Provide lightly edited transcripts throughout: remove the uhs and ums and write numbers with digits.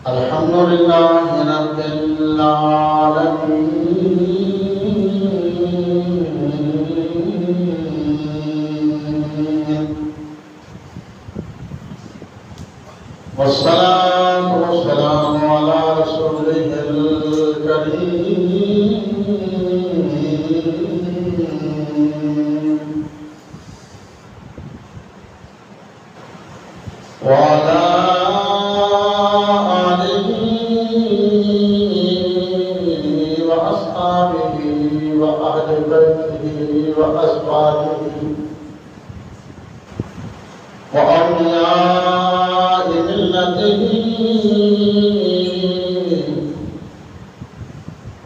الحمد لله رب العالمين والصلاة والسلام على رسوله الكريم وعلى آله وأصحابه وأهل بيته وأزواجه وأولياء ملته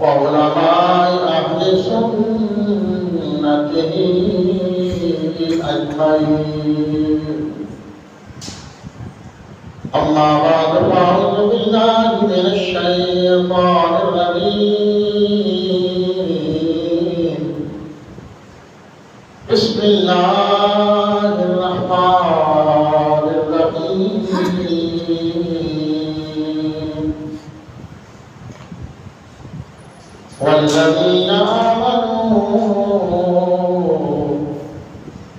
وعلماء أهل سنته أجمعين. أما بعد فأعوذ بالله من الشيطان الرجيم. بسم الله الرحمن الرحيم. والذين آمنوا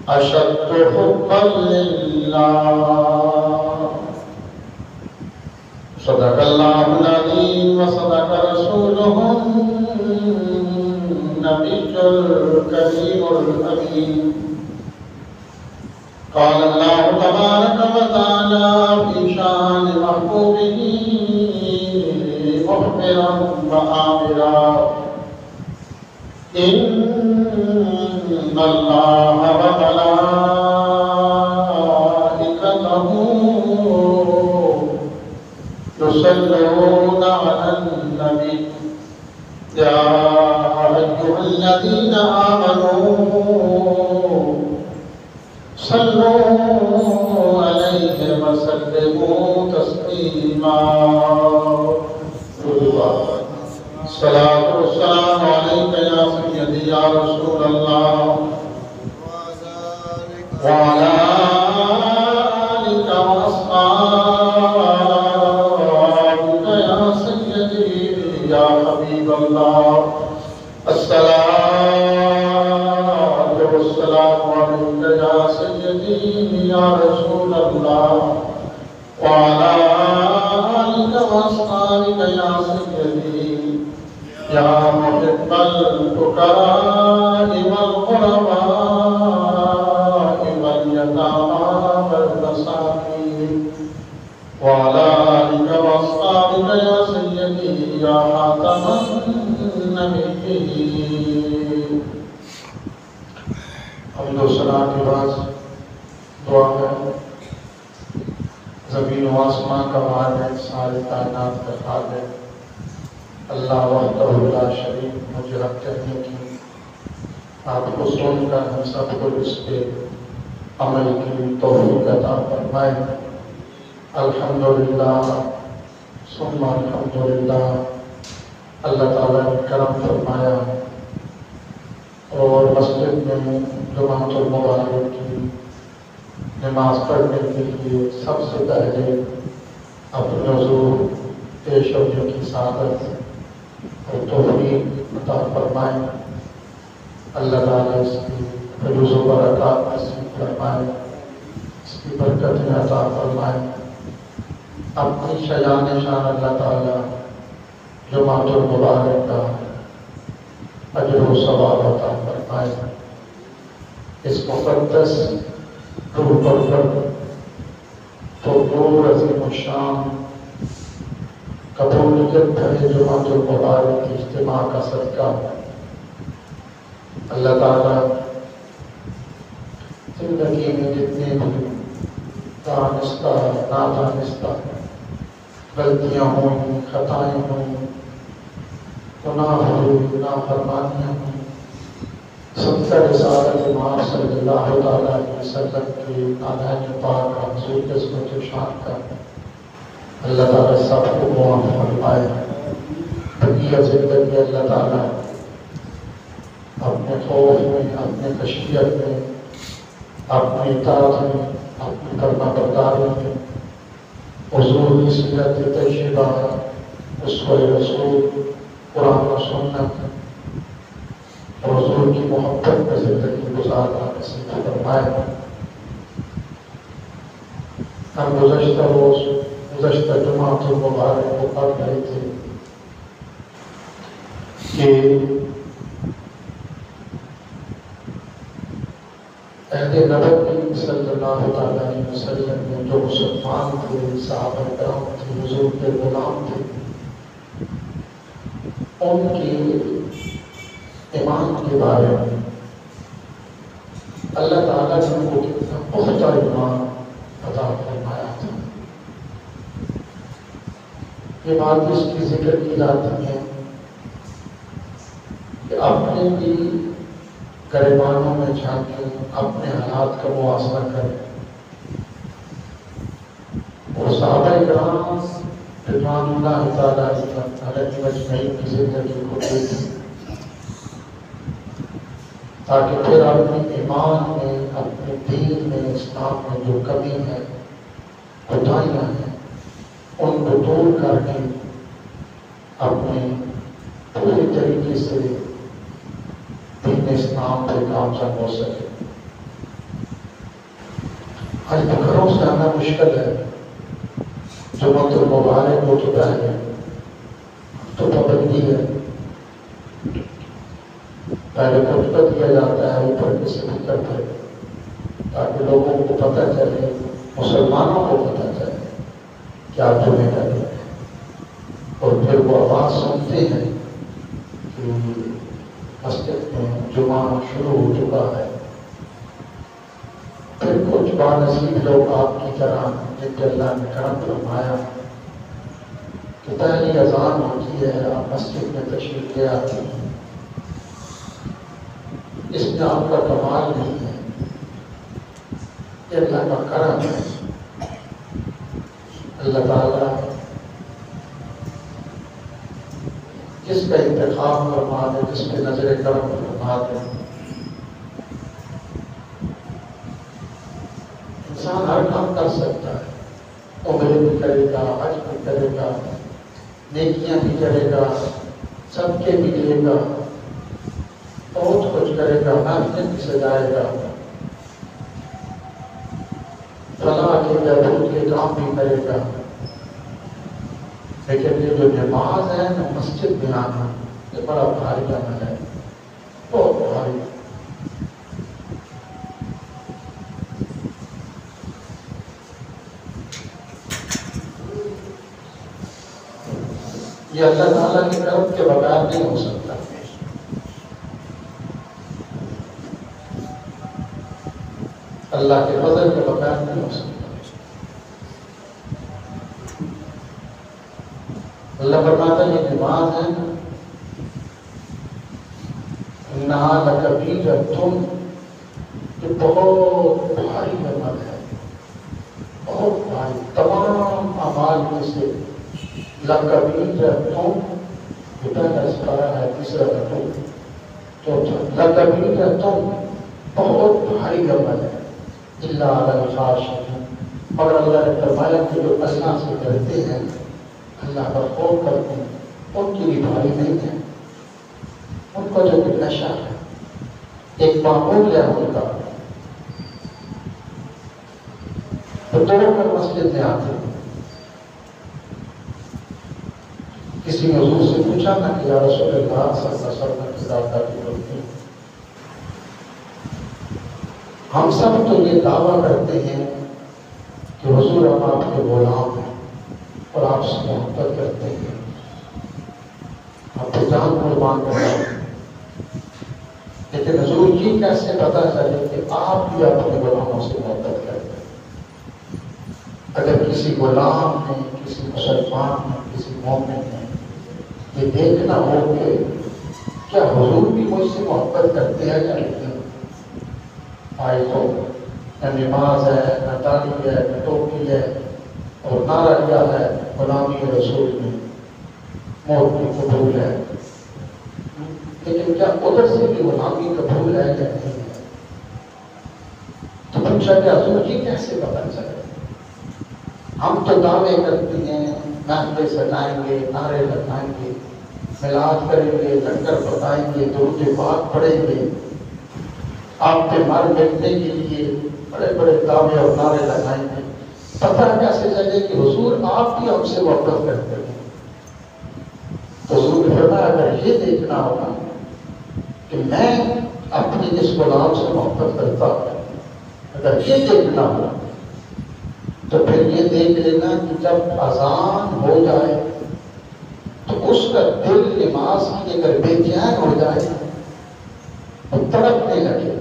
أشد حبا لله. صدق الله العظيم وصدق رسوله النبي الكريم الأمين. قال الله تبارك وتعالى في شان محبوبه مخبرا وآمرا: إن الله وملائكته يصلون على النبي يا أيها الذين آمنوا صلوا عليه وسلموا تسليما. الصلاة والسلام عليك يا سيدي يا رسول الله وعلى آلك وأصحابك يا سيدي يا حبيب الله. الصلاة والسلام عليك يا سيدي يا رسول الله وعلى آلك وأصحابك يا سيدي يا محب الفقراء والغرباء واليتامى والمساكين وعلى آلك وأصحابك يا سيدي يا خاتم النبيين. حمد و ثنا کے بعد دعا ہے. زمین و آسمان کا مالک ساری کائنات کا خالق اللہ وحدہ لا شریک مجھے حق کہنے کی آپ کو سن کر ہم سب کو اس کے عمل کی توفیق عطا فرمائے. الحمدللہ ثم الحمدللہ. اللہ تعالیٰ نے کرم فرمایا اور مسجد میں جمعۃ المبارک کی نماز پڑھنے کے لیے سب سے پہلے اپنے حضور پیش ہونے کی سعادت اور توفیق عطا فرمائے. اللہ تعالیٰ اس کی فیض و برکات نصیب فرمائے، اس کی برکتیں عطا فرمائے. اپنی شجاع شان اللہ تعالیٰ جمعۃ المبارک کا اجر و ثواب عطا فرمائے. اس مقدس روح پر تو نور عظیم الشان قبولیت بھرے جمعۃ المبارک کی اجتماع کا صدقہ اللہ تعالیٰ زندگی میں جتنے بھی دانستہ نادانستہ غلطیاں ہوئیں، خطائیں ہوئیں، گناہ ہوئے، نافرمانیاں ہوئیں، صدقہ رسالت امام صلی اللہ علیہ وسلم کے نالین پاک حضور عظمت و شان کا اللہ تعالیٰ سب کو معاف فرمائے. بقیہ زندگی اللہ تعالیٰ اپنے خوف میں، اپنے خشیت میں، اپنی اطاعت میں، اپنی فرما برداری میں اور حضور کی سیرت طیبہ، اسوہ رسول، قرآن و سنت اور حضور کی محبت میں زندگی گزارنا نصیب فرمائے۔ ہم گزشتہ روز گزشتہ جمعہ المبارک کو پڑھ رہے تھے کہ عہد نبوی صلی اللہ علیہ وسلم میں جو مسلمان تھے، صحابہ کرام تھے، حضور کے غلام تھے، ان کے ایمان کے بارے میں اللہ تعالیٰ نے ان کو کتنا پختہ ایمان عطا فرمایا تھا۔ یہ بات اس کی ذکر کی جاتی ہے کہ اپنے بھی گریبانوں میں جھانکیں، اپنے حالات کا محاسبہ کریں۔ اور صحابہ کرام رضوان اللہ تعالیٰ علیہ اجمعین کی زندگی کو دیکھیں تاکہ پھر اپنے ایمان میں، اپنے دین میں، اسلام میں جو کمی ہے، کوتاہیاں ہیں، ان کو دور کر کے اپنے پوری طریقے سے دین اسلام پہ کامزن ہو سکے۔ آج تو گھروں سے آنا مشکل ہے، جمعہ المبارک ہو چکا ہے تو پابندی ہے، پہلے خطبہ دیا جاتا ہے اوپر کسی فکر پر تاکہ لوگوں کو پتہ چلے، مسلمانوں کو پتہ چلے کیا جمعے کا دن ہے، اور پھر وہ آواز سنتے ہیں کہ مسجد میں جمعہ شروع ہو چکا ہے۔ پھر کچھ بانصیب لوگ آپ کی طرح جن کے اللہ نے کرم فرمایا کہ پہلی اذان ہوتی ہے، آپ مسجد میں تشریف لے آتے ہیں۔ اس میں آپ کا کمال نہیں ہے، یہ اللہ کا کرم ہے۔ اللہ تعالیٰ جس کا انتخاب فرما دے، جس پہ نظر کرم فرما دے، انسان ہر کام کر سکتا ہے، عمرے بھی کرے گا، حج بھی کرے گا، نیکیاں بھی کرے گا، سب کے بھی لے گا، بہت کچھ کرے گا، محفل بھی سجائے گا، فلاح کے بہبود کے کام بھی کرے گا، لیکن یہ جو نماز ہے نا، مسجد میں آنا، یہ بڑا بھاری عمل ہے، بہت بھاری۔ یہ اللہ تعالیٰ کے کرم کے بغیر نہیں ہو سکتا، اللہ کے فضل کے بغیر نہیں ہو سکتا۔ اللہ فرماتا ہے یہ نماز ہے انہا لکبیرۃ، یہ بہت بھاری عمل ہے، بہت بھاری، تمام اعمال میں سے لکبیرۃ، یہ پہلا سپارہ ہے، تیسرا چوتھا، لکبیرۃ بہت بھاری عمل ہے، الا علی الخاشعین، اور اللہ نے فرمایا کہ جو اللہ سے ڈرتے ہیں، اللہ کا خوف کرتے ہیں، ان کی بھی بھاری نہیں ہے، ان کو جو نشہ ہے، ایک معمول ہے ان کا، تو دونوں میں مسجد میں آتے ہیں۔ کسی نے حضور سے پوچھا نا کہ یا رسول اللہ صلی اللہ علیہ وسلم کی ذات کی بولتی، ہم سب تو یہ دعویٰ کرتے ہیں کہ حضور ہم آپ کے غلام ہیں اور آپ سے محبت کرتے ہیں، آپ کو جان قربان کرتے ہیں، لیکن حضور یہ کیسے پتا چلے کہ آپ بھی اپنے غلاموں سے محبت کرتے ہیں؟ اگر کسی غلام نے، کسی مسلمان نے، کسی مومن نے یہ دیکھنا ہو کہ کیا حضور بھی مجھ سے محبت کرتے ہیں یا نہیں، آئے تو نہ نماز ہے، نہ داڑھی ہے، نہ ٹوپی ہے، اور نعرہ کیا ہے غلامی رسول میں، موت بھی قبول ہے، لیکن کیا ادھر سے بھی غلامی قبول ہے یا نہیں ہے؟ تو پوچھا کہ حضور یہ کیسے پتہ چلے؟ ہم تو دعوے کرتے ہیں، محفلیں سجائیں گے، نعرے لگائیں گے، میلاد کریں گے، لنگر پکائیں گے، درود پاک پڑھیں گے، آپ کے مر مٹنے کے لیے بڑے بڑے دعوے اور نعرے لگائیں گے۔ پتہ کیسے چلے کہ حضور آپ بھی ہم سے محبت کرتے ہیں؟ حضور نے فرمایا اگر یہ دیکھنا ہوگا کہ میں اپنے اس غلام سے محبت کرتا ہوں، اگر یہ دیکھنا ہوگا تو پھر یہ دیکھ لینا کہ جب اذان ہو جائے تو اس کا دل نماز کی اگر بے چین ہو جائے تو تڑپنے لگے،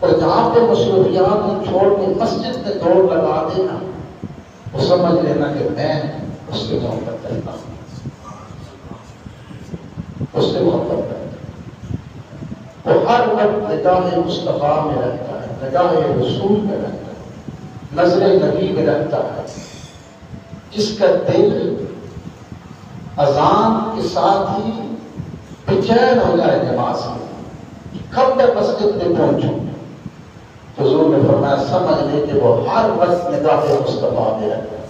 اور جہاں پہ مصروفیات کو چھوڑ کے مسجد میں دوڑ لگا دینا، وہ سمجھ لینا کہ میں اس سے محبت کرتا ہوں، اس سے محبت کرتا ہوں۔ وہ ہر وقت نگاہ مصطفیٰ میں رہتا ہے، نگاہ رسول میں رہتا ہے، نظر نبی میں رہتا ہے۔ جس کا دل اذان کے ساتھ ہی بے چین ہو جائے نماز میں، کب تک مسجد میں پہنچوں، حضور نے فرمایا سمجھ لے کہ وہ ہر وقت نگاہ مصطفیٰ میں رہتا ہے،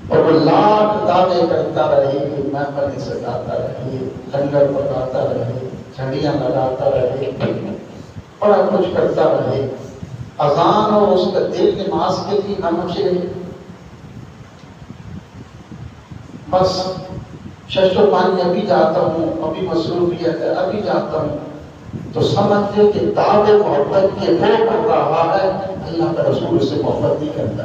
اور وہ لاکھ دعوے کرتا رہے، محفلیں سجاتا رہے، لنگر پکاتا رہے، جھنڈیاں لگاتا رہے، بڑا کچھ کرتا رہے، اذان اور اس کا دل نماز کے لیے نہ مچے، بس ششو پانی ابھی جاتا ہوں، ابھی مصروفیت ہے، ابھی جاتا ہوں، تو سمجھ لے کہ دعوے محبت کے وہ کر رہا ہے، اللہ کا رسول اس سے محبت نہیں کرتا۔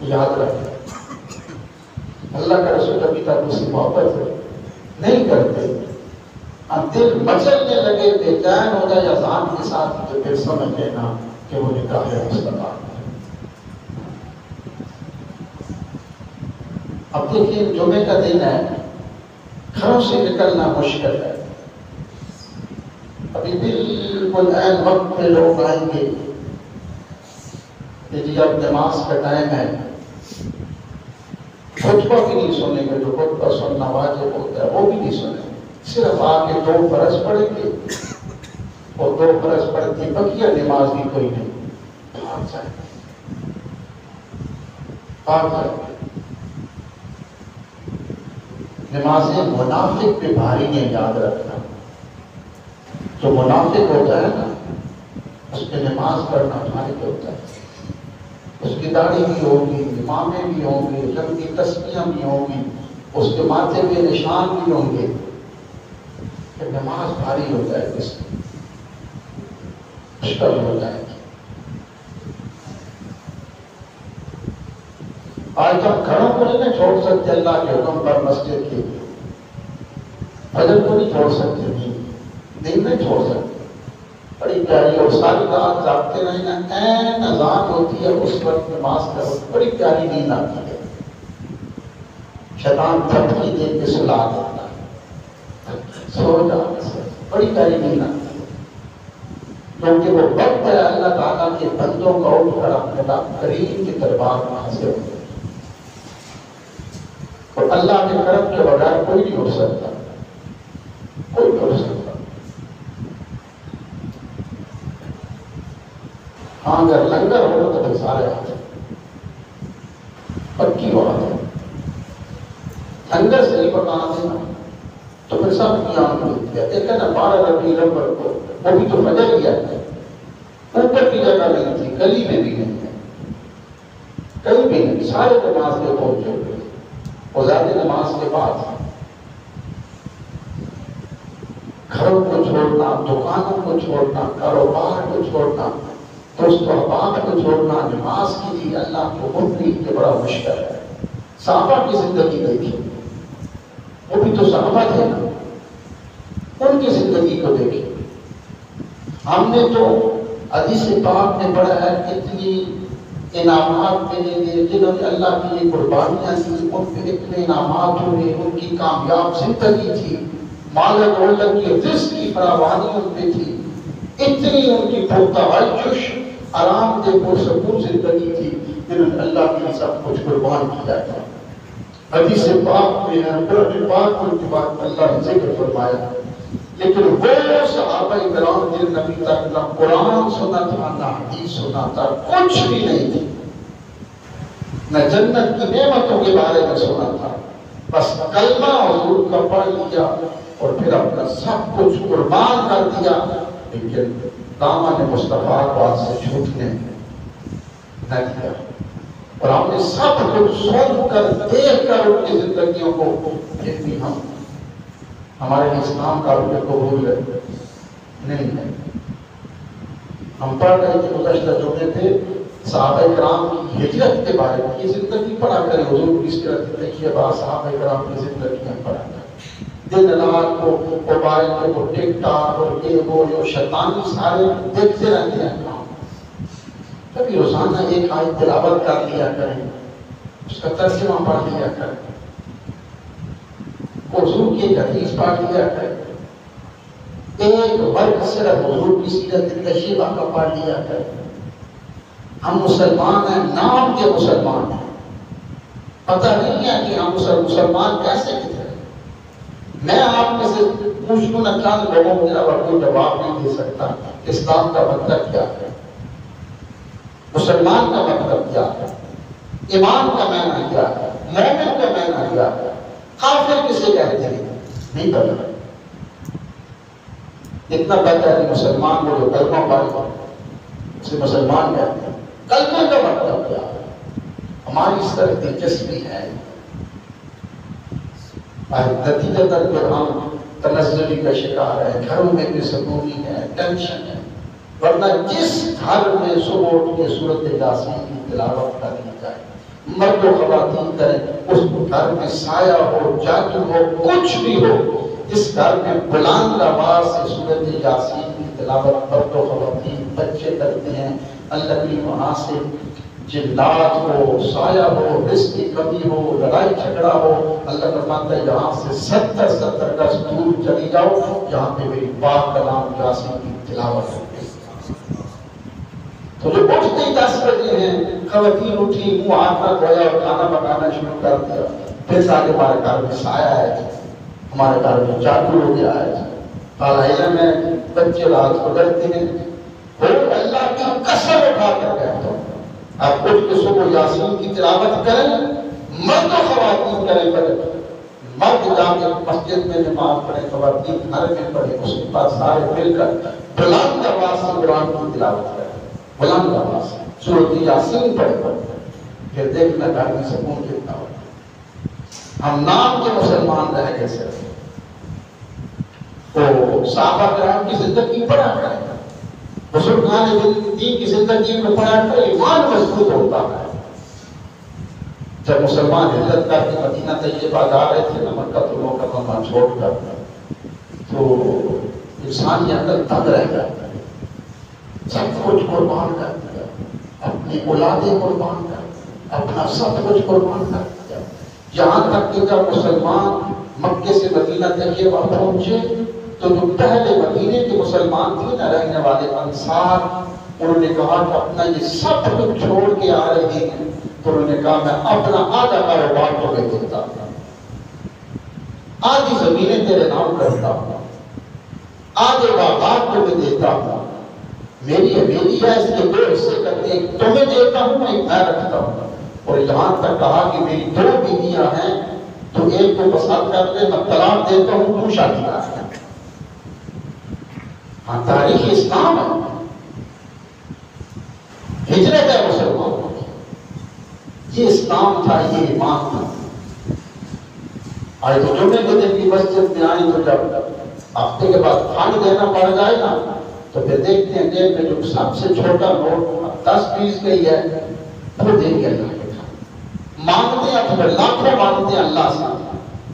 یاد رکھیں، اللہ کا رسول ابھی تک اس سے محبت نہیں کرتے، دل مچلنے لگے، بے چین ہو جائے اذان کے ساتھ، تو پھر سمجھ لینا کہ وہ نکاح مصطفیٰ۔ اب دیکھیے جمعے کا دن ہے، گھروں سے نکلنا مشکل ہے، ابھی بالکل عین وقت پہ لوگ آئیں گے کہ جی اب نماز کا ٹائم ہے، خطبہ بھی نہیں سنیں گے، جو خطبہ سننا واجب ہوتا ہے وہ بھی نہیں سنیں گے، صرف آ کے 2 فرض پڑھیں گے، اور 2 فرض پڑھ کے بقیہ نماز بھی کوئی نہیں، بھاگ جائیں گے، بھاگ جائیں گے۔ نمازیں منافق پہ بھاری ہیں، یاد رکھنا، جو منافق ہوتا ہے نا اس پہ نماز پڑھنا بھاری ہوتا ہے، اس کی داڑھی بھی ہوگی، امامے بھی ہوں گے، لمبی تسبیحاں بھی ہوں گی، اس کے ماتھے پہ نشان بھی ہوں گے، کہ نماز بھاری ہو جائے گی، مشکل ہو جائے گی۔ آج ہم گھروں کو نہیں چھوڑ سکتے اللہ کے حکم پر مسجد کے لیے، فجر کو نہیں چھوڑ سکتے، دن نہیں چھوڑ سکتے، بڑی پیاری، اور ساری رات جاگتے رہنا، این اذان ہوتی ہے اس وقت نماز کرو، بڑی پیاری نیند آتی ہے، شیطان تھپکی دے کے سلا دیتا ہے، سو جانا، بڑی پیاری نیند آتی ہے، کیونکہ وہ وقت ہے اللہ تعالیٰ کے بندوں کا اٹھ کر اپنے رب کریم کے دربار میں حاضر ہوتے ہیں، اور اللہ کے کرم کے بغیر کوئی نہیں اٹھ سکتا، کوئی نہیں اٹھ سکتا۔ ہاں اگر لنگر ہو تو پھر سارے آتے، پکی بات ہے، لنگر سے ہی پکا دینا تو پھر سب کی آنکھ ملتی ہے۔ دیکھیں نا 12 ربیع الاول کو، وہ بھی تو فجر ہی ہے، اوپر کی جگہ نہیں تھی، گلی میں بھی نہیں ہے، کہیں بھی نہیں، سارے نماز میں پہنچے ہوئے، اور زیادہ نماز کے بعد گھروں کو چھوڑنا، دکانوں کو چھوڑنا، کاروبار کو چھوڑنا، دوست و احباب کو چھوڑنا نماز کے لیے اللہ کو منی کے بڑا مشکل ہے۔ صحابہ کی زندگی دیکھیں، وہ بھی تو صحابہ تھے نا، ان کی زندگی کو دیکھیں۔ ہم نے تو حدیث پاک میں پڑھا ہے کتنی انعامات ملیں گے، جنہوں نے اللہ کی یہ قربانیاں دی، ان پہ اتنے انعامات ہوئے، ان کی کامیاب زندگی تھی، مال و دولت کی رزق کی فراوانی ان پہ تھی، اتنی ان کی پرتعیش آرام دہ پرسکون زندگی تھی، جنہوں نے اللہ کے لیے سب کچھ قربان کیا تھا۔ حدیث پاک میں قرآن پاک میں کے بعد اللہ نے ذکر فرمایا لیکن وہ صحابہ کرام جن نبی تک نہ قرآن سنا تھا نہ حدیث سنا تھا، کچھ بھی نہیں تھی، نہ جنت کی نعمتوں کے بارے میں سنا تھا، بس کلمہ حضور کا پڑھ لیا اور پھر اپنا سب کچھ قربان کر دیا، لیکن دامن مصطفیٰ کو ہاتھ سے چھوٹنے نہ دیا۔ اور ہم نے سب کچھ سن کر دیکھ کر ان کی زندگیوں کو، پھر بھی ہمارے اسلام کا روح قبول نہیں ہے۔ ہم پڑھ رہے تھے گزشتہ جمعے پہ صحابہ کرام کی ہجرت کے بارے میں، یہ زندگی پڑھا کریں، حضور کی سیرت دیکھیے، بعض صحابہ کرام کی زندگیاں پڑھا کریں، دن رات کو موبائل کو ٹک ٹاک اور یہ وہ شیطانی سارے دیکھتے رہتے ہیں کام، کبھی روزانہ ایک آیت تلاوت کر لیا کریں، اس کا ترجمہ پڑھ لیا کریں، حضور کی حدیث پڑھ لیا کریں، ایک ورگ صرف حضور کی سیرت طیبہ کا پڑھ لیا کریں۔ ہم مسلمان ہیں، نام کے مسلمان ہیں، پتہ نہیں ہے کہ ہم مسلمان کیسے کتنے۔ میں آپ میں سے پوچھ لوں نہ، چند لوگوں کو میرا کوئی جواب نہیں دے سکتا اسلام کا مطلب کیا ہے، مسلمان کا مطلب کیا ہے، ایمان کا معنی کیا ہے، مومن کا معنی کیا ہے، کافر کسے کہتے ہیں، نہیں پتہ۔ اتنا پتہ ہے کہ مسلمان کو جو کلمہ پڑھتا اسے مسلمان کہتے ہیں، کلمہ کا مطلب کیا ہے۔ ہماری اس طرح دلچسپی ہے، نتیجہ تر کہ ہم تنزلی کا شکار ہے، گھروں میں بھی سکونی ہے، ٹینشن ہے، ورنہ جس گھر میں صبح اٹھ کے سورۃ یاسین کی تلاوت کر لی جائے، مرد و خواتین کریں، اس گھر میں سایہ ہو، جادو ہو، کچھ بھی ہو، جس گھر میں بلند آواز سے سورۃ یاسین کی تلاوت مرد و خواتین بچے کرتے ہیں، اللہ کی وہاں سے جنات ہو، سایہ ہو، رزق کی کمی ہو، لڑائی جھگڑا ہو، اللہ فرماتا ہے یہاں سے 70 گز دور چلی جاؤ، یہاں پہ میری پاک کلام یاسین کی تلاوت ہے۔ تو جو اٹھتے ہی 10 بجے ہیں، خواتین اٹھی، منہ ہاتھ نہ دھویا اور کھانا پکانا شروع کر دیا، پھر سارے ہمارے گھر میں سایہ ہے، ہمارے گھر میں جادو ہو گیا ہے، علم ہے، بچے رات کو ڈرتے ہیں، اور اللہ کی قسم اٹھا کر کہتا ہوں، آپ اٹھ کے صبح یاسین کی تلاوت کریں، مرد و خواتین کریں، مرد جا کے مسجد میں نماز پڑھیں، خواتین گھر میں پڑھیں، اس کے بعد سارے مل کر بلند آواز سے قرآن کی تلاوت کریں، بلند آواز سے سورۃ یاسین پڑھیں، پھر دیکھنا گھر میں سکون کتنا ہوگا۔ ہم نام کے مسلمان رہ گئے صرف، تو صحابہ کرام کی زندگی پڑھا کریں، بزرگان دین کی زندگی میں پڑھا کر ایمان مضبوط ہوتا ہے۔ جب مسلمان ہجرت کر کے مدینہ طیبہ جا رہے تھے نا، مکہ المکرمہ چھوڑ کر، تو انسان کے اندر دم رہ جاتا ہے، سب کچھ قربان کر دیا، اپنی اولادیں قربان کر دیا، اپنا سب کچھ قربان کر دیا، یہاں تک کہ جب مسلمان مکے سے مدینہ طیبہ پہنچے تو جو پہلے مدینے کے مسلمان تھے نہ رہنے والے انصار، انہوں نے کہا کہ اپنا یہ سب کچھ چھوڑ کے آ رہے ہیں، تو انہوں نے کہا میں اپنا آدھا کاروبار تمہیں دیتا ہوں، آدھی زمینیں تیرے نام کرتا ہوں، آدھے باغات تمہیں دیتا ہوں، میری ہے اس کے 2 حصے کرتے ہیں، تمہیں دیتا ہوں، ایک میں رکھتا ہوں۔ اور یہاں تک کہا کہ میری 2 بیویاں ہیں، تو ایک کو پسند کر لے، میں طلاق دیتا ہوں، تو شادی کر لے۔ ہاں، تاریخ اسلام ہے، ہجرت ہے مسلمانوں کی، یہ اسلام تھا، یہ ایمان تھا۔ آج تو جمعے کے دن کی مسجد میں آئیں تو جب ہفتے کے بعد فنڈ دینا پڑ جائے نا، تو پھر دیکھتے ہیں جیب میں جو سب سے چھوٹا نوٹ 10-20 کا ہی ہے، وہ دے کے اللہ کے کھانا مانگتے ہیں، تو پھر لاکھوں مانگتے ہیں اللہ سے،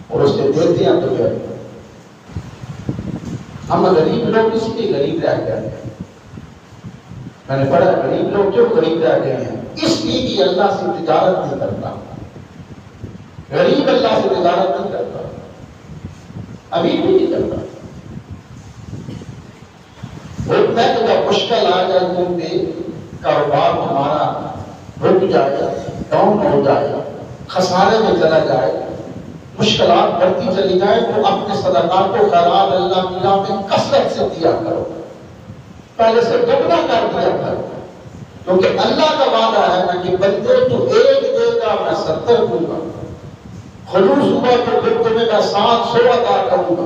اور اس سے دیتے ہیں تو پھر ہم غریب لوگ اس لیے غریب رہ گئے ہیں، میں نے پڑھا غریب لوگ جو غریب رہ گئے ہیں اس لیے کہ اللہ سے تجارت نہیں کرتا، غریب اللہ سے تجارت نہیں کرتا، ابھی بھی نہیں کرتا۔ میں تو جب مشکل آ جائے کیونکہ کاروبار ہمارا رک جائے، ڈاؤن ہو جائے، خسارے میں چلا جائے، مشکلات بڑھتی چلی جائے تو اپنے صدقات و خیرات اللہ کی راہ میں کثرت سے دیا کرو، پہلے سے دگنا کر دیا کرو، کیونکہ اللہ کا وعدہ ہے نا کہ بندے تو ایک دے گا میں 70 دوں گا، خلوص ہوا تو پھر تمہیں میں 700 عطا کروں گا۔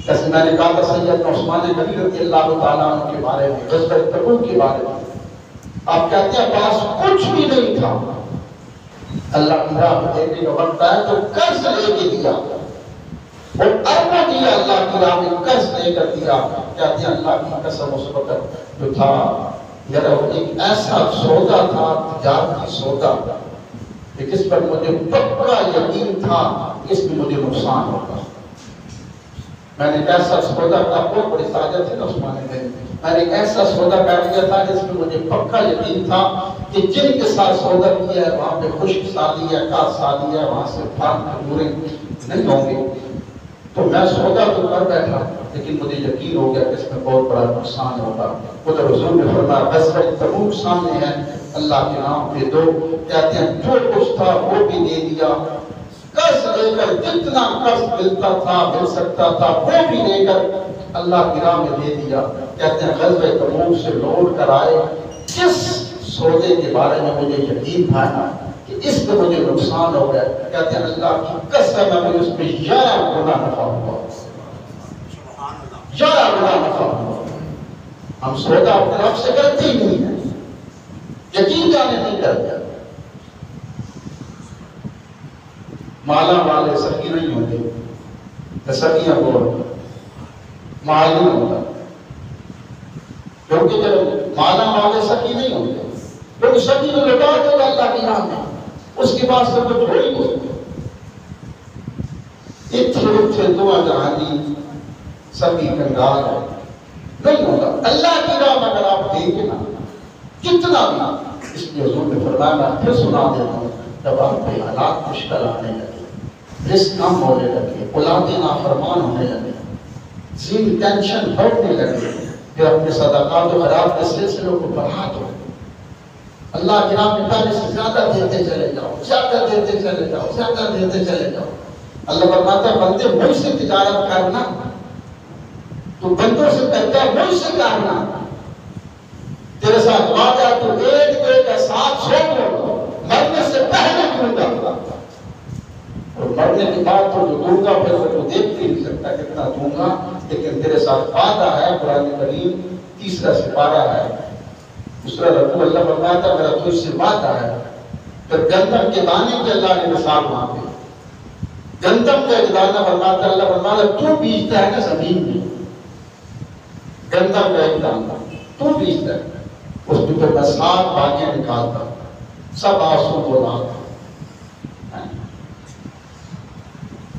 جیسے میں نے کہا تھا سیدنا عثمان غنی رضی اللہ تعالیٰ عنہ کے بارے میں، غزوہ تبوک کے بارے میں، آپ کہتے ہیں پاس کچھ بھی نہیں تھا، اللہ کی راہ میں دینے کا وقت آیا تو قرض لے کے دیا اور اربوں دیا، اللہ کی راہ میں قرض لے کر دیا۔ کہتے ہیں اللہ کی قسم اس وقت جو تھا یار ایک ایسا سودا تھا، تجارتی سودا کہ جس پر مجھے پکا یقین تھا اس میں مجھے نقصان ہوگا۔ میں نے ایسا سودا کا بہت بڑی تاجر تھے عثمان غنی، میں نے ایسا سودا کر لیا تھا جس میں مجھے پکا یقین تھا کہ جن کے ساتھ سودا کیا ہے وہاں پہ خشک سالی ہے، کاٹ سالی ہے، وہاں سے پھل کھجوریں نہیں ہوں گے، تو میں سودا تو کر بیٹھا لیکن مجھے یقین ہو گیا کہ اس میں بہت بڑا نقصان ہوگا۔ ادھر حضور نے فرمایا غزوہ تبوک سامنے ہے، اللہ کے نام پہ دو۔ کہتے ہیں جو کچھ تھا وہ بھی دے دیا، قرض لے کر جتنا قرض ملتا تھا مل سکتا تھا وہ بھی لے کر اللہ کی راہ میں دے دیا۔ کہتے ہیں غزوہ تبوک سے لوٹ کر آئے، جس سودے کے بارے میں مجھے یقین تھا کہ اس میں مجھے نقصان ہو گیا، کہتے ہیں اللہ کی قسم ہے مجھے اس میں 11 گنا نفع ہوا، 11 گنا نفع ہوا۔ ہم سودا اپنے آپ سے کرتے ہی نہیں ہیں، یقین جانے نہیں کرتے۔ مالا والے سخی نہیں ہوتے، سخیاں بول مال نہیں ہوتا، کیونکہ جب مالا والے سخی نہیں ہوتے کیونکہ سخی میں لٹا دے گا اللہ کی راہ میں، اس کے بعد سے کچھ ہو ہی نہیں۔ اتھے دعا جہانی سخی کنگال ہے نہیں ہوگا اللہ کی راہ میں اگر آپ دیکھیں نا کتنا بھی۔ اس لیے حضور نے فرمایا میں پھر سنا دیتا ہوں، جب آپ کے حالات مشکل آنے لگے، رزق کم ہونے لگے، اولادیں نافرمان ہونے لگے، ذہن ٹینشن بڑھنے لگے، پھر اپنے صدقات و خیرات کے سلسلوں کو بڑھا دو، اللہ کی راہ میں پہلے سے زیادہ دیتے چلے جاؤ، زیادہ دیتے چلے جاؤ، زیادہ دیتے چلے جاؤ۔ اللہ فرماتا ہے بندے مجھ سے تجارت کرنا، تو بندوں سے کہتا ہے مجھ سے کرنا، تیرے ساتھ وعدہ تو ایک دے کا 700 دو، مرنے سے پہلے دوں گا، اور مرنے کے بعد تو جو دوں گا پھر تو دیکھ بھی نہیں سکتا کتنا دوں گا، لیکن تیرے ساتھ وعدہ ہے۔ قرآن کریم 3 سپارہ ہے، دوسرا رکوع اللہ فرماتا ہے میرا تجھ سے وعدہ ہے۔ پھر گندم کے دانے کی اللہ نے مثال مانگی، گندم کا ایک دانہ فرماتا ہے اللہ فرماتا ہے تو بیجتا ہے نا زمین میں، گندم کا ایک دانہ تو بیجتا ہے، اس میں پھر میں 7 باغیں نکالتا، سب آنسو بولا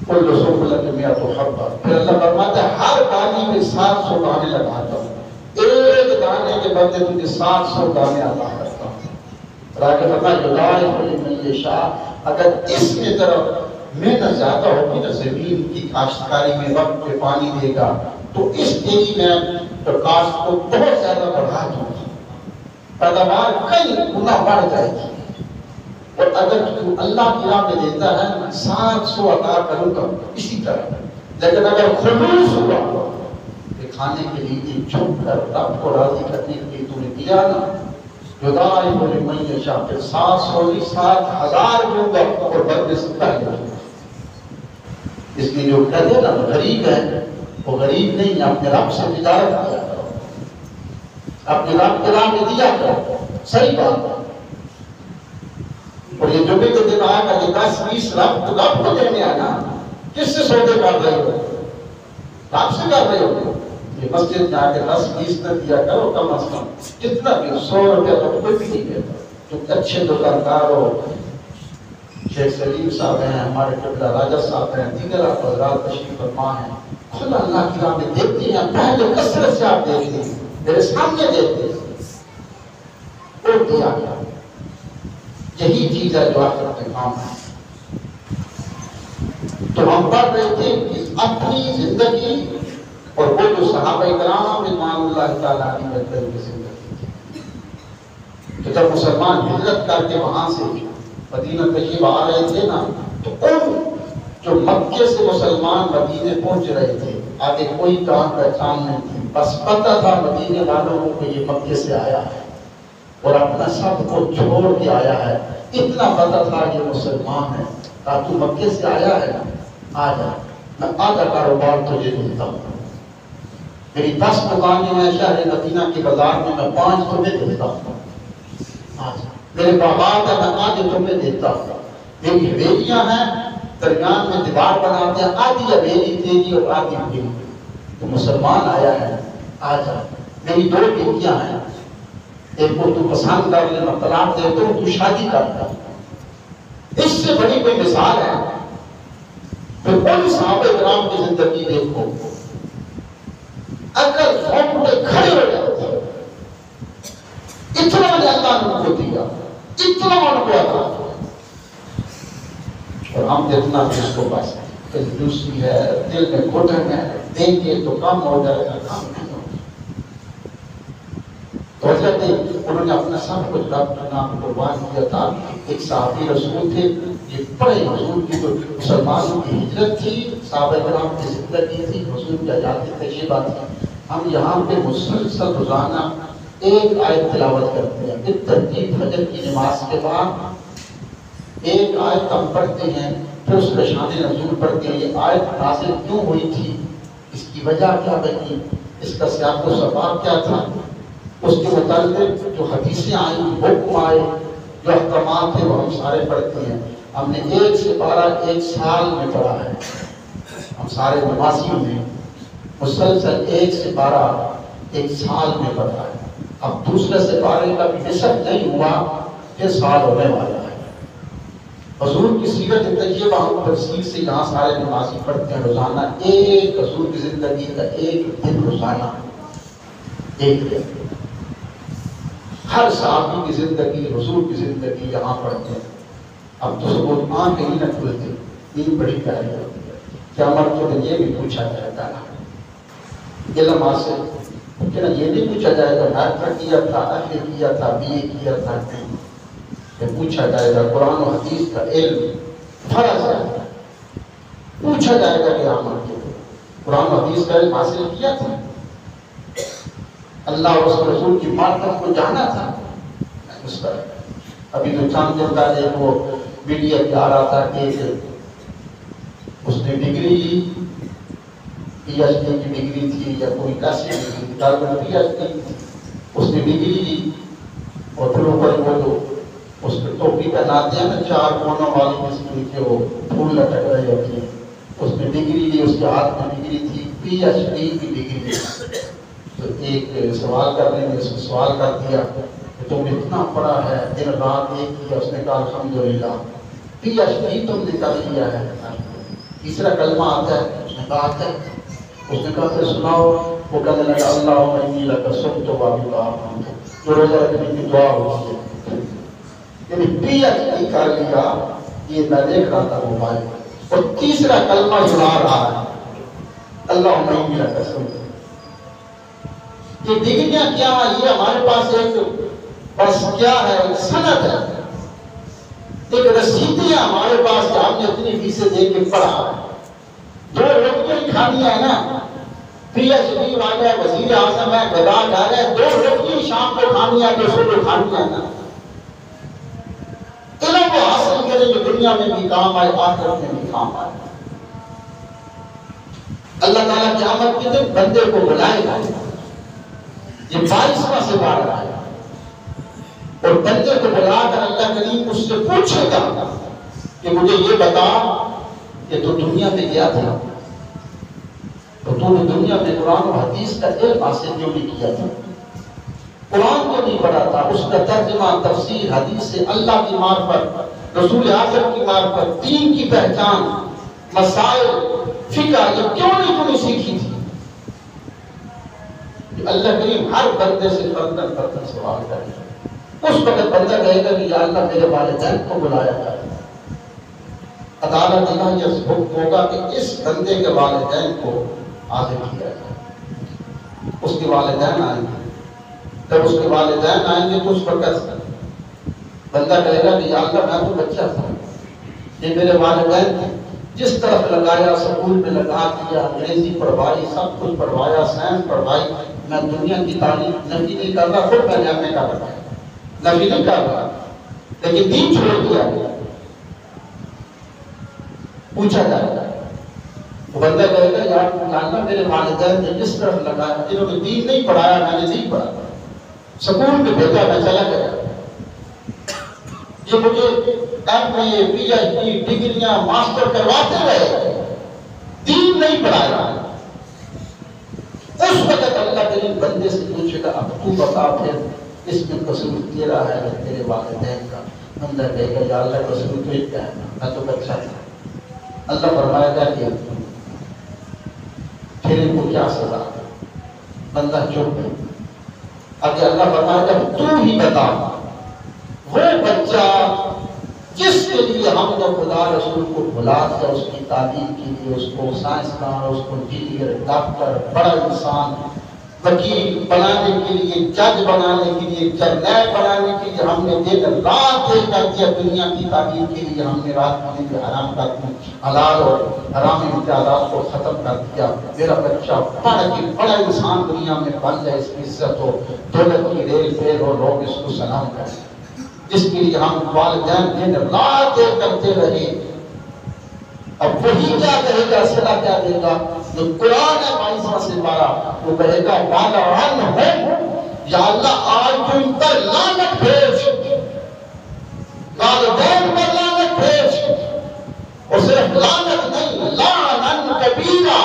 کل سنبلۃ مئۃ حبہ، پھر اللہ فرماتا ہے ہر دانے میں 700 دانے لگاتا ہوں، ایک دانے کے بدلے تجھے 700 دانے عطا کرتا ہوں۔ راجہ فرمایا یضاعف لمن یشاء، اگر اس کی طرف محنت زیادہ ہوگی نا زمین کی کاشتکاری میں وقت پہ پانی دے گا تو اس تیری میں کاشت کو بہت زیادہ بڑھا دوں گی، پیداوار کئی گنا بڑھ جائے گی۔ اور اگر تو اللہ کی راہ میں دیتا ہے 700 عطا کروں گا اسی طرح، لیکن اگر خلوص ہوا کہ کھانے کے لیے چھپ کر رب کو راضی کرنے کے لیے تو نے دیا نا، یضاعف لمن یشاء، پھر 700 نہیں 7,000 دوں گا اور بدلے سے پہلے دوں گا۔ اس لیے جو کہتے ہیں نا غریب ہے وہ غریب نہیں، اپنے رب سے تجارت کیا کرو، اپنے رب کے راہ میں دیا کرو، صحیح بات ہے۔ اور یہ جمعے کے دن آیا کہ 10-20 رب کو دینے آنا، کس سے سودے کر رہے ہو؟ رب سے کر رہے ہو۔ یہ مسجد میں آ کے 10-20 نہ دیا کرو، کم از کم کتنا بھی 100 روپیہ تو کوئی بھی نہیں دیتا۔ جو اچھے دکاندار ہو، شیخ سلیم صاحب ہیں، ہمارے قبلہ راجہ صاحب ہیں، دیگر آپ حضرات تشریف فرما ہیں، خود اللہ کی راہ میں دیکھتے ہیں، پہلے کثرت سے آپ دیکھتے ہیں، میرے سامنے دیکھتے ہیں، اور دیا کیا؟ یہی چیز ہے جو آخرت میں کام ہے۔ تو ہم پڑھ رہے تھے کہ اپنی زندگی اور وہ جو صحابہ کرام رضوان اللہ تعالیٰ علیہ وسلم کی زندگی تھی، تو جب مسلمان ہجرت کر کے وہاں سے مدینہ تشریف آ رہے تھے نا، تو ان جو مکے سے مسلمان مدینے پہنچ رہے تھے، آگے کوئی کام پہچان نہیں تھی، بس پتہ تھا مدینے والوں کو یہ مکے سے آیا ہے اور اپنا سب کو چھوڑ کے آیا ہے، اتنا پتہ تھا یہ مسلمان ہے، کہا تو مکے سے آیا ہے آ جا، میں آدھا کاروبار تجھے دیتا ہوں، میری 10 دکانیں ہیں شہر مدینہ کے بازار میں 5 تمہیں دیتا ہوں، میرے باغات ہیں میں آدھے تمہیں دیتا ہوں، میری حویلیاں ہیں درمیان میں دیوار بناتے ہیں، آدھی حویلی تیری اور آدھی میری، تو مسلمان آیا ہے آ جا، میری 2 بیٹیاں ہیں، ایک کو تو پسند کر لے میں طلاق دیتا ہوں تو شادی کرتا، اس سے بڑی کوئی مثال ہے؟ پھر ان صحابہ کرام کی زندگی دیکھو، اگر رونگٹے کھڑے ہو جاتے، اتنا اللہ نے ان کو دیا، اتنا ان کو عطا کیا، اور ہم جتنا بھی اس کو بس کنجوسی ہے، دل میں گھٹن ہے، دیں گے تو کم ہو جائے گا، کام نہیں ہو جائے تو حضرت انہوں نے اپنا سب کچھ رب کے نام قربان کیا تھا۔ ایک صحابی رسول تھے، یہ بڑے حضور کی جو مسلمانوں کی ہجرت تھی، صحابہ کرام کی زندگی تھی، حضور کی حیات طیبہ تھی، ہم یہاں پہ مسلسل روزانہ ایک آیت تلاوت کرتے ہیں، ایک ترتیب فجر کی نماز کے بعد ایک آیت ہم پڑھتے ہیں، پھر اس کا شان نزول پڑھتے ہیں، یہ آیت نازل کیوں ہوئی تھی، اس کی وجہ کیا بنی، اس کا سیاق و سباق کیا تھا، اس کے متعلق جو حدیثیں آئیں، حکم آئے، جو احکامات تھے وہ ہم سارے پڑھتے ہیں۔ ہم نے 1 سے 12 1 سال میں پڑھا ہے، ہم سارے نمازیوں نے مسلسل 1 سے 12 1 سال میں پڑھا ہے۔ اب دوسرے سے 12 کا بھی نصف نہیں ہوا کہ سال ہونے والا ہے۔ حضور کی سیرت طیبہ ہم تفصیل سے یہاں سارے نمازی پڑھتے ہیں روزانہ، ایک حضور کی زندگی کا ایک دن روزانہ، ایک دن ہر صحابی کی زندگی، حضور کی زندگی یہاں پڑھتے ہیں۔ اب تو سب آنکھ ہی نہ کھلتی، نیند بڑی پیاری ہوتی ہے، قیامت کے دن یہ بھی پوچھا جائے گا علم حاصل کہ نا، یہ نہیں پوچھا جائے گا ڈاکٹر کیا تھا، اہل کیا تھا، BA کیا تھا، نہیں، یہ پوچھا جائے گا قرآن و حدیث کا علم فرض ہے، پوچھا جائے گا کہ قیامت کے دن قرآن و حدیث کا علم حاصل کیا تھا، اللہ اور اس کے رسول کی معرفت کو جانا تھا، اس پر ابھی تو چاند دن پہلے وہ میڈیا پہ آ رہا تھا کہ اس نے ڈگری لی، PhD کی ڈگری تھی یا کوئی ایسی ڈگری تھی، PhD اس نے ڈگری لی، اور پھر اوپر وہ جو اس پہ ٹوپی پہناتے ہیں نا 4 کونوں والی، جس میں کہ وہ پھول لٹک رہے ہوتے ہیں، اس نے ڈگری لی، اس کے ہاتھ میں ڈگری تھی، PhD کی ڈگری تھی۔ تو ایک سوال کرنے میں اس کو سوال کر دیا کہ تم نے اتنا پڑھا ہے، دن رات ایک کیا، اس نے کہا الحمدللہ PhD تم نے کر لیا ہے۔ تیسرا کلمہ آتا ہے، اس نے کہا آتا ہے، اس نے کہا پھر سناؤ، وہ کہنے لگا اللہم انی لک صمت و بک آمنت، جو روزہ رکھنے کی دعا ہوتی ہے، یعنی PhD کر لیا، یہ میں دیکھ رہا تھا موبائل، اور تیسرا کلمہ سنا رہا ہے اللہم انی لک صمت۔ یہ ڈگریاں کیا، یہ ہمارے پاس ایک بس کیا ہے، سند ہے، ایک رسیدیاں ہمارے پاس کہ ہم نے اتنی فیسیں دے کے پڑھا ہے، 2 روٹیاں کھانی ہے نا، PhD والا ہے، وزیر اعظم ہے، گدا گھر ہے، 2 روٹیاں شام کو کھانی ہے، 2 صبح کھانی ہے نا، علم کو حاصل کرے جو دنیا میں بھی کام آئے، آخرت میں بھی کام آئے۔ اللہ تعالیٰ قیامت کے دن بندے کو بلائے گا، یہ 22واں سے پارہ ہے، اور بندے کو بلا کر اللہ کریم اس سے پوچھے گا کہ مجھے یہ بتا کہ تو دنیا میں گیا تھا، تو تو نے دنیا میں قرآن و حدیث کا علم حاصل کیوں نہیں کیا تھا، قرآن کیوں نہیں پڑھا تھا، اس کا ترجمہ تفسیر حدیث سے اللہ کی معرفت، رسول اعظم کی معرفت، دین کی پہچان، مسائل فقہ، یہ کیوں نہیں تو نے سیکھی تھی۔ اللہ کریم ہر بندے سے فرداً سوال کرے گا، اس وقت بندہ کہے گا کہ یا اللہ میرے والدین کو بلایا جائے، عدالت الہی یہ حکم ہوگا کہ اس بندے کے والدین کو حاضر کیا جائے، اس کے والدین آئیں گے، جب اس کے والدین آئیں گے تو اس وقت بندہ کہے گا کہ یا اللہ میں تو بچہ تھا، یہ میرے والدین تھے، جس طرف لگایا سکول میں لگا دیا، انگریزی پڑھوائی، سب کچھ پڑھوایا، سائنس پڑھوائی. میں دنیا کی تعلیم نفی نہیں کر رہا، خود میں نے ایم اے کا بتایا، نفی نہیں کر رہا، لیکن دین چھوڑ دیا. پوچھا جائے گا وہ بندہ کہے گا یار اللہ میرے والدین نے جس طرف لگایا، جنہوں نے دین نہیں پڑھایا میں نے نہیں پڑھا، سکول میں بھیجا میں چلا گیا، یہ مجھے ایم اے پی ایچ ڈی ڈگریاں ماسٹر کرواتے رہے، دین نہیں پڑھایا. اس وقت اللہ کے بندے سے پوچھے گا اب تو بتا پھر اس میں قصور تیرا ہے یا تیرے والدین کا؟ بندہ کہے گا یا اللہ قصور تو ایک کا ہے، میں تو بچہ تھا. اللہ فرمائے گا کہ پھر ان کو کیا سزا؟ بندہ چپ. اگر اللہ فرمائے گا تو ہی بتا وہ بچہ جس کے لیے ہم نے خدا رسول کو بلا دیا، اس کی تعلیم کے لیے، اس کو سائنسدان، اس کو انجینئر، ڈاکٹر، بڑا انسان، وکیل بنانے کے لیے، جج بنانے کے لیے، جرنیل بنانے کے لیے ہم نے دن رات ایک کر دیا. دنیا کی تعلیم کے لیے ہم نے رات ہونے کے حرام کر دیا، حلال اور حرام امتیازات کو ختم کر دیا. میرا بچہ پڑھ کے بڑا انسان دنیا میں بن جائے، اس کی عزت ہو، دولت کی ریل پھیل ہو، لوگ اس کو سلام کریں، جس کے لیے ہم والدین دن رات ایک کرتے رہے. اب وہی کیا کہے گا، صدا کیا دے گا؟ جو قرآن ہے 22واں سے 12، وہ کہے گا وَلَعَنْهُمْ، یا اللہ آج تو ان پر لعنت بھیج، والدین پر لعنت بھیج. اور صرف لعنت نہیں، لعنًا کبیرا،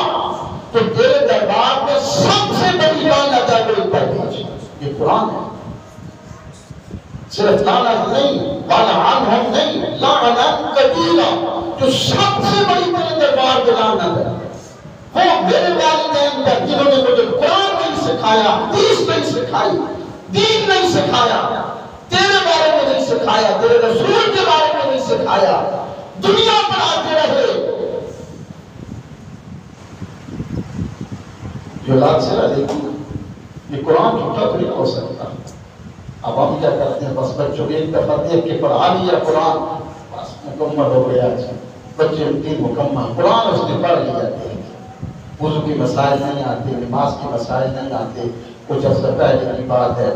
تو تیرے دربار میں سب سے بڑی لعنت ہے وہ ان پر بھیج. یہ قرآن ہے. صرف لعنت نہیں، وَلَعَنْهُمْ نہیں، لعنًا کبیرا، جو سب سے بڑی تیرے دربار میں لعنت ہے وہ میرے والدین پر، جنہوں نے مجھے قرآن نہیں سکھایا، حدیث نہیں سکھائی، دین نہیں سکھایا، تیرے بارے میں نہیں سکھایا، تیرے رسول کے بارے میں نہیں سکھایا، دنیا پر آتے رہے. جو اولاد سے نہ دیکھی، یہ قرآن جھوٹا تو نہیں ہو سکتا. اب ہم کیا کرتے ہیں، بس بچوں کو ایک دفعہ دیکھ کے پڑھا لیا قرآن، بس مکمل ہو گیا. بچے دین مکمل، قرآن اس نے پڑھ لیا. وضو کی مسائل نہیں آتے، نماز کی مسائل نہیں آتے. کچھ عرصہ پہلے کی بات ہے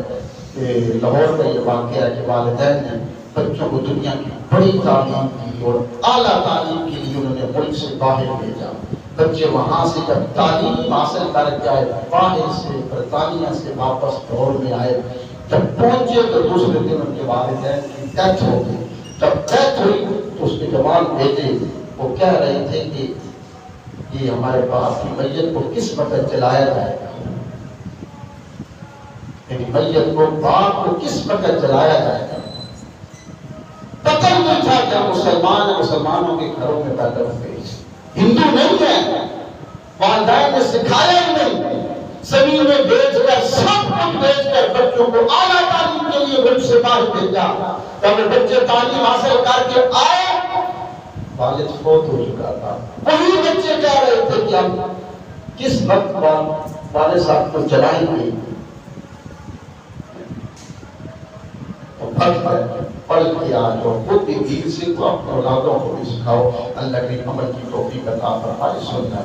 کہ لاہور کا یہ واقعہ ہے کہ والدین نے بچوں کو دنیا کی بڑی تعلیم کی اور اعلیٰ تعلیم کے لیے انہوں نے ملک سے باہر بھیجا. بچے وہاں سے جب تعلیم حاصل کر کے آئے، باہر سے برطانیہ سے واپس لاہور میں آئے، جب پہنچے تو دوسرے دن ان کے والدین کی ڈیتھ ہو گئی. جب ڈیتھ ہوئی تو اس کے جوان بیٹے وہ کہہ رہے تھے کہ یہ ہمارے باپ کی میت کو کس وقت جلایا جائے گا، یعنی میت کو، باپ کو کس وقت جلایا جائے گا. پتہ نہیں تھا کہ مسلمان ہیں، مسلمانوں کے گھروں میں پیدا ہوئے، ہندو نہیں ہیں. والدین نے سکھایا ہی نہیں، زمین میں بیچ کر، سب کچھ بیچ کر بچوں کو اعلیٰ تعلیم کے لیے ملک سے باہر بھیجا. جب بچے تعلیم حاصل کر کے آئے، والد فوت ہو چکا تھا. وہی بچے کہہ رہے تھے کہ ہم کس وقت والد صاحب کو جلائیں گے. پڑھ کے آج اور خود بھی دین سے تو اپنے اولادوں کو بھی سکھاؤ. اللہ کے عمل کی توفیق عطا فرمائے. سننا